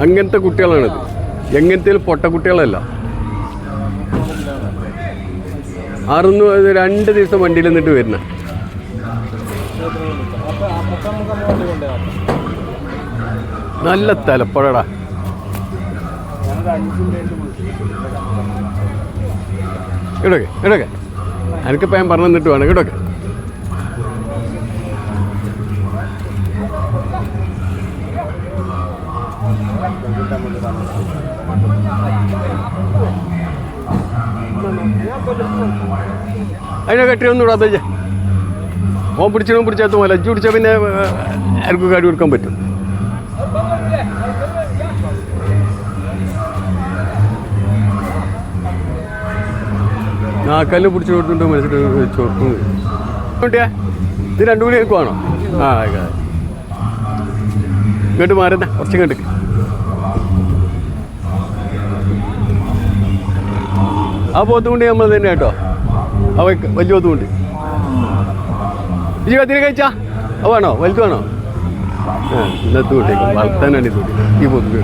അങ്ങനത്തെ കുട്ടികളാണിത്. എങ്ങനത്തെ പൊട്ടക്കുട്ടികളല്ല. 2 ദിവസം വണ്ടിയിൽ നിന്നിട്ട് വരുന്ന നല്ല തലപ്പഴടാ. ഇടൊക്കെ എനിക്കിപ്പോൾ ഞാൻ പറഞ്ഞു തന്നിട്ട് വേണം ഇടൊക്കെ. അതിനെ കെട്ടിയൊന്നും ഇടാത്ത ഓൻ പിടിച്ചാൽ പോലെ അജ്ജു പിടിച്ചാൽ പിന്നെ ആർക്കും കാടി കൊടുക്കാൻ പറ്റും. നാക്കല്ല് പിടിച്ച് കൊടുത്തിട്ട് മനസ്സിൽ ചോർക്കും കുട്ടിയാ. ഇത് 2 കൂടി എടുക്കുവാണോ? ആ ഇങ്ങോട്ട് മാറുന്ന കുറച്ച് ഇങ്ങോട്ട്. ആ പോത്തുകൊണ്ട് നമ്മൾ തന്നെ കേട്ടോ. അവ വലിയ പോത്തുകൊണ്ട് ഈ കത്തിരി കഴിച്ചാ വേണോ? വലുത് വേണോ? ഇന്നത്തെ കൂട്ടേക്ക് വളർത്താനാണ് ഇത്. ഈ പോത്ത്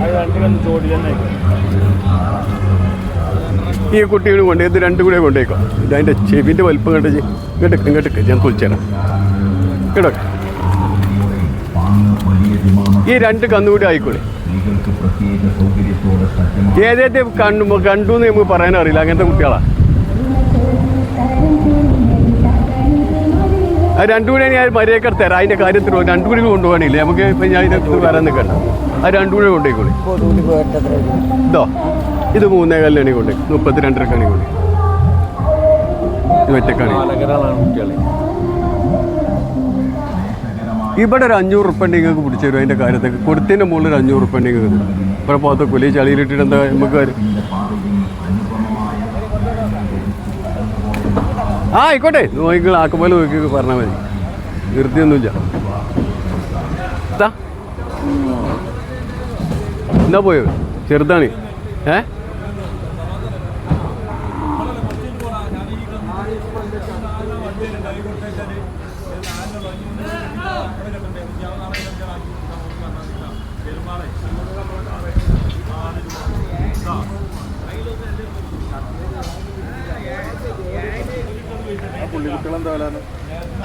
ഈ കുട്ടികൾ കൊണ്ട് ഇത് 2 കൂടെ കൊണ്ടേക്കോ. ഇതതിൻ്റെ ചെവിൻ്റെ വലിപ്പം കണ്ട ഇങ്ങോട്ട് ഞാൻ കുളിച്ചേരാം കേട്ടോ. ഈ 2 കന്നുകൂടി ആയിക്കോളെ. ഏതേത്തെ കണ്ടു എന്ന് നമുക്ക് പറയാനറിയില്ല. അങ്ങനത്തെ കുട്ടികളാണ്. ആ 2 കൂടെ ഞാൻ മര്യാദക്ക് തരാം. അതിൻ്റെ കാര്യത്തിൽ 2 കൂടി കൊണ്ടുപോകാനില്ലേ നമുക്ക്. ഇപ്പം ഞാൻ ഇതിനകത്ത് വരാൻ നിൽക്കണ്ട. ആ 2 കൂടെ കൊണ്ടേക്കോളി. ഇതോ ഇത് 3 കല്ലാണ് കൊണ്ട് 32 കണി കൊണ്ട് ഒറ്റക്കണി. ഇവിടെ ഒരു 500 ഉറുപ്പ്യ നിങ്ങൾക്ക് പിടിച്ചു തരും. അതിൻ്റെ കാര്യത്തൊക്കെ കൊടുത്തതിൻ്റെ മുകളിൽ ഒരു 500 ഉറുപ്പ്യ നിങ്ങൾക്ക് തരും. ഇവിടെ പോകത്ത കൊലി ചളിയിലിട്ടിട്ട് എന്താ നമുക്ക് വരും. ആയിക്കോട്ടെ നോക്കിങ്ങൾ ആക്കുമ്പോൾ നോക്കി പറഞ്ഞാൽ മതി. നിർത്തിയൊന്നുമില്ല. എന്താ പോയോ? ചെറുതാണ്.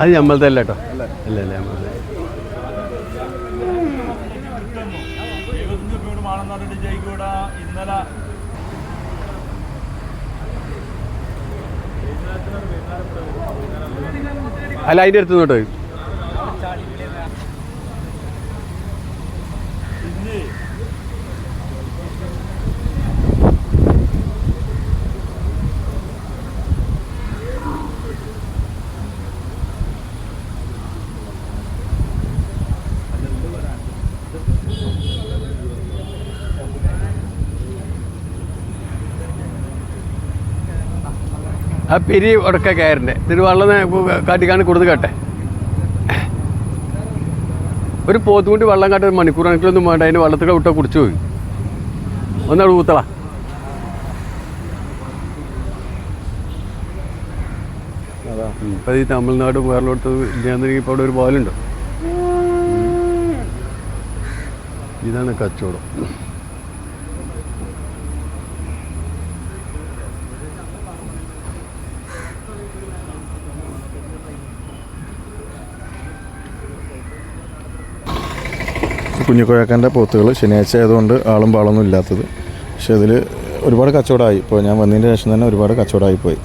അത് നമ്മളത്തെ അല്ല കേട്ടോ. അല്ല നമ്മളത്തെ. അല്ല അതിൻ്റെ അടുത്ത് നോട്ടോ. ആ പെരി ഉടക്ക കയറിൻ്റെ ഇതിന് വെള്ളം കാട്ടിക്കാണ്ട് കൊടുത്ത് കേട്ടെ. ഒരു പോത്തുകൂട്ടി വെള്ളം കാട്ടി 1 മണിക്കൂർ കണക്കിലൊന്നും വേണ്ട. അതിന് വെള്ളത്തിൽ വിട്ടാൽ കുടിച്ചു പോയി. ഒന്നവിടെ ഊത്തള. ഇപ്പം ഈ തമിഴ്നാട് വേറിലോട്ട് ഇല്ലാന്നെങ്കിൽ ഇപ്പോൾ അവിടെ ഒരു പോലുണ്ടോ. ഇതാണ് കച്ചവടം. കുഞ്ഞിക്കോയക്കാൻ്റെ പോത്തുകൾ ശനിയാഴ്ച ആയതുകൊണ്ട് ആളും പാളൊന്നും ഇല്ലാത്തത്. പക്ഷേ ഇതിൽ ഒരുപാട് കച്ചവടമായി. ഇപ്പോൾ ഞാൻ വന്നതിന് ശേഷം തന്നെ ഒരുപാട് കച്ചവടമായിപ്പോയി.